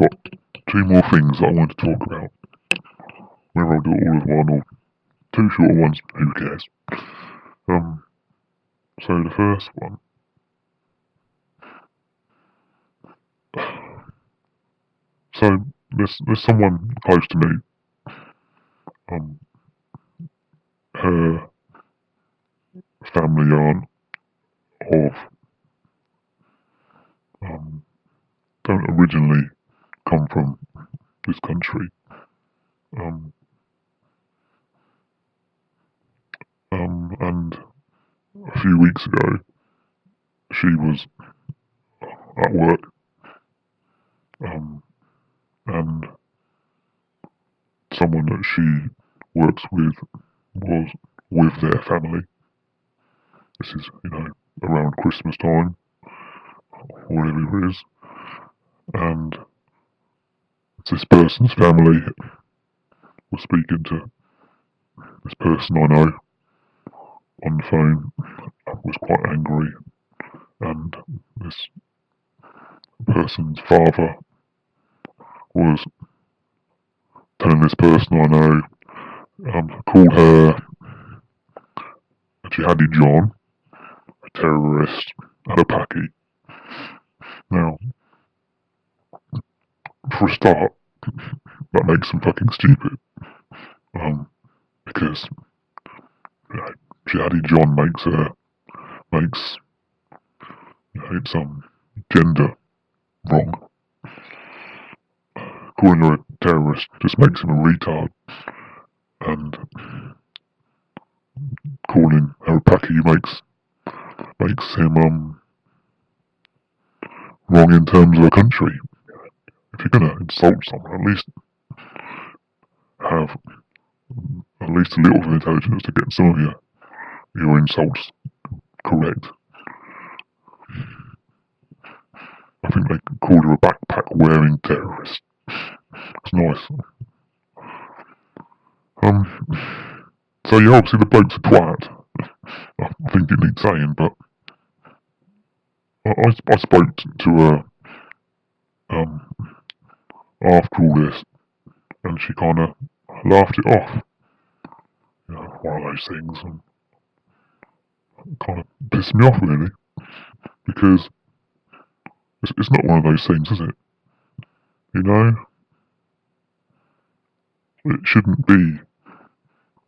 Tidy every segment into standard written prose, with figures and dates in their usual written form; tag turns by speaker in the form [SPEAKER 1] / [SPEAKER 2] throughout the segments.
[SPEAKER 1] got two more things that I want to talk about. Whether I'll do it all as one or two shorter ones, who cares? So the first one, so there's someone close to me. Her family aren't of don't originally come from this country. And a few weeks ago, she was at work, and someone that she works with was with their family. This is, around Christmas time, whatever it is, and this person's family was speaking to this person I know on the phone, was quite angry, and this person's father was telling this person I know, called her a jihadi John, a terrorist, and a Paki. Now, for a start, that makes them fucking stupid. Because jihadi John makes it's gender wrong. Calling her a terrorist just makes him a retard, and calling her a Paki makes him wrong in terms of a country. If you're gonna insult someone, at least have at least a little bit of intelligence to get some of your insults correct. I think they called her a backpack wearing terrorist. It's nice. So yeah, obviously the bloke's a twat. I think it needs saying, but I spoke to her after all this, and she kind of laughed it off. One of those things, and kind of pissed me off really, because it's not one of those things, is it? It shouldn't be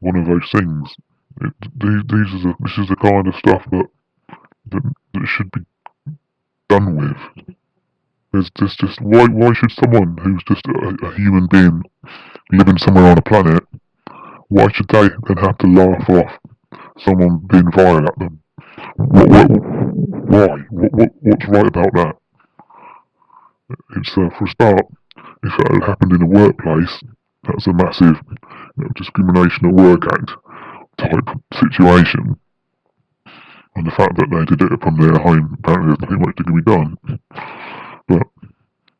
[SPEAKER 1] one of those things. This is the kind of stuff that should be done with. There's just why should someone who's just a human being living somewhere on a planet, why should they then have to laugh off someone being vile at them? Why? What's right about that? It's for a start, if it had happened in a workplace, that's a massive discrimination at work act type situation. And the fact that they did it from their home, apparently there's nothing much that can be done. But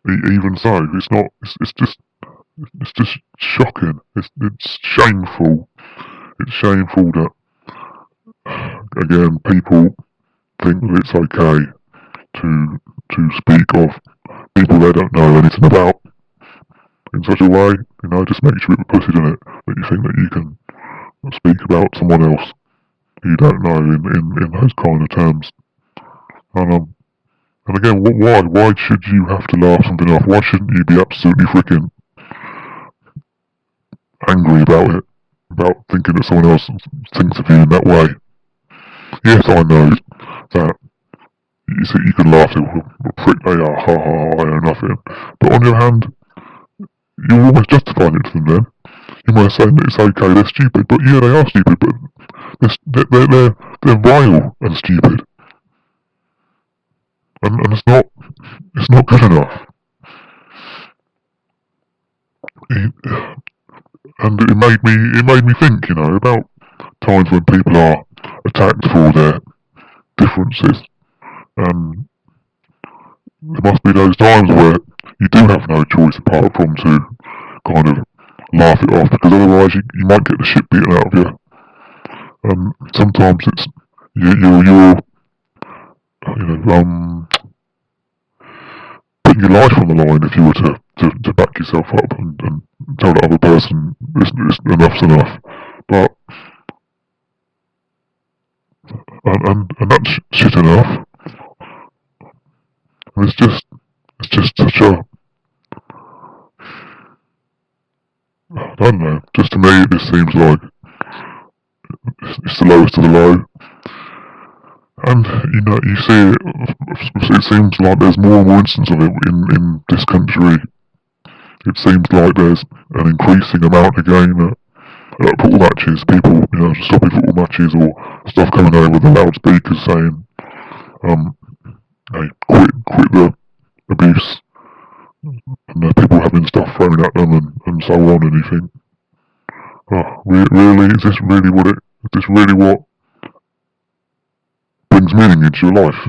[SPEAKER 1] even so, it's not. It's just shocking. It's shameful. It's shameful that again people think that it's okay to speak of people they don't know anything about in such a way. It just makes you a bit pussy, doesn't it? That you think that you can speak about someone else you don't know in those kind of terms. And again, why should you have to laugh something off? Why shouldn't you be absolutely freaking angry about it? About thinking that someone else thinks of you in that way? Yes, I know that you can laugh at what a prick they are, ha ha, I know nothing. But on the other hand, you're almost justifying it to them then. You might say that it's okay, they're stupid, but yeah, they are stupid, but they're vile and stupid. And it's not good enough. And it made me think, about times when people are attacked for their differences. And there must be those times where you do have no choice apart from to kind of laugh it off, because otherwise you might get the shit beaten out of you. And sometimes it's you're putting your life on the line if you were to to back yourself up and tell the other person it's enough's enough. But and that's shit enough. And it's just such a, I don't know. Just to me, it just seems like it's the lowest of the low. And you see it seems like there's more and more instances of it in this country. It seems like there's an increasing amount again at football matches, people, stopping football matches or stuff coming over the loudspeakers saying, hey, quit the abuse, and people having stuff thrown at them and so on, and you think, oh, really, is this really what brings meaning into your life?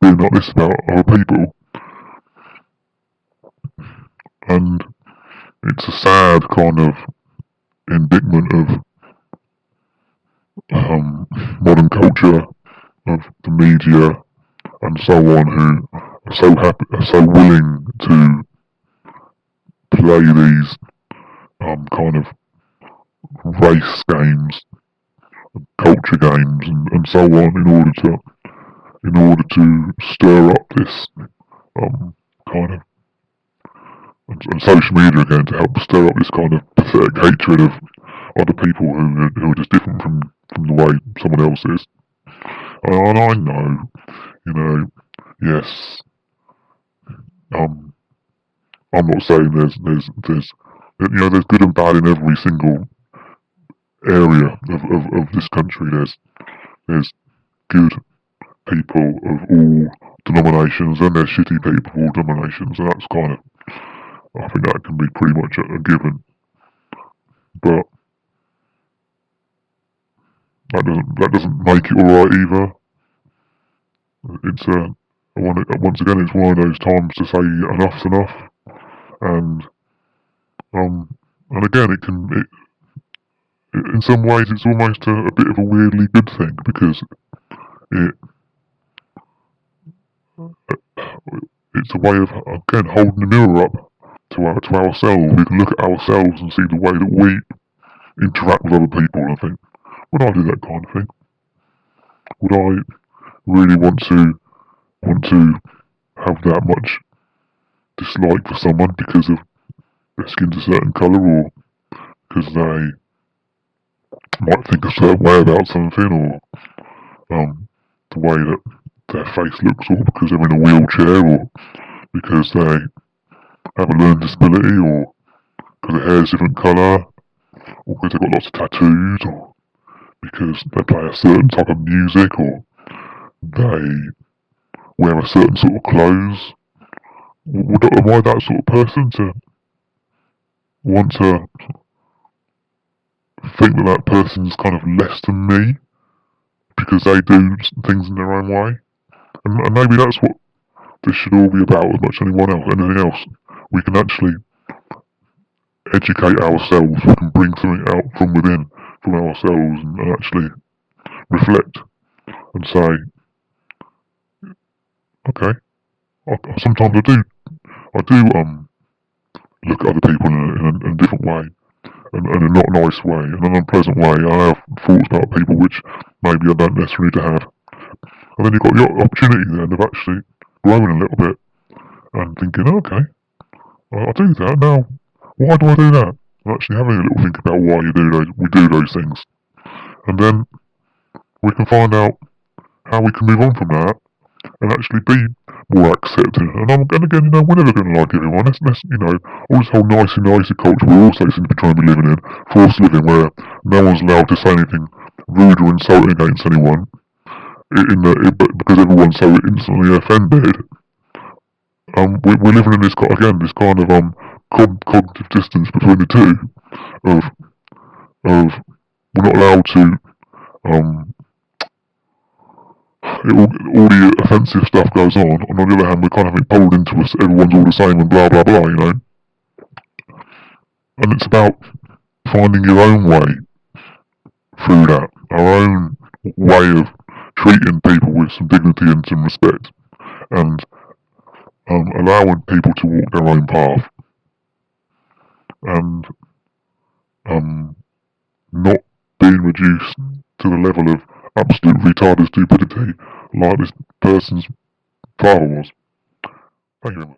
[SPEAKER 1] Being like this about other people, and it's a sad kind of indictment of modern culture, of the media, and so on, who are so willing to play these kind of race games, culture games, and so on, in order to stir up this kind of, and social media again, to help stir up this kind of pathetic hatred of other people who are just different from the way someone else is. And I know, yes, I'm not saying there's there's good and bad in every single area of this country. There's good people of all denominations, and there's shitty people of all denominations, and that's kind of, I think that can be pretty much a given. But that doesn't make it alright either. It's once again, it's one of those times to say enough's enough, and again, in some ways, it's almost a bit of a weirdly good thing, because it's a way of, again, holding the mirror up to ourselves. We can look at ourselves and see the way that we interact with other people, and think, would I do that kind of thing? Would I really want to have that much dislike for someone because of their skin's a certain colour, or because they might think a certain way about something, or the way that their face looks, or because they're in a wheelchair, or because they have a learning disability, or because their hair's a different colour, or because they've got lots of tattoos, or because they play a certain type of music, or they wear a certain sort of clothes. Am I that sort of person to want to think that person's kind of less than me because they do things in their own way? And maybe that's what this should all be about as much as anything else. We can actually educate ourselves. We can bring something out from within, from ourselves, and actually reflect and say, okay, sometimes I do look at other people in a different way, and in a not nice way, in an unpleasant way. I have thoughts about people which maybe I don't necessarily need to have. And then you've got the opportunity then of actually growing a little bit and thinking, okay, I do that now. Why do I do that? And actually having a little think about why we do those things, and then we can find out how we can move on from that and actually be more accepting. And again, we're never going to like everyone. That's all this whole nicey culture we also seem to be trying to be living in, forced living, where no one's allowed to say anything rude or insulting against anyone, because everyone's so instantly offended. We're living in this kind of cognitive distance between the two, of we're not allowed to all the offensive stuff goes on. On the other hand, we're kind of pulled into us, everyone's all the same and blah blah blah, And it's about finding your own way through that, our own way of treating people with some dignity and some respect, and allowing people to walk their own path, and not being reduced to the level of absolute retarded stupidity like this person's father was. Thank you very much.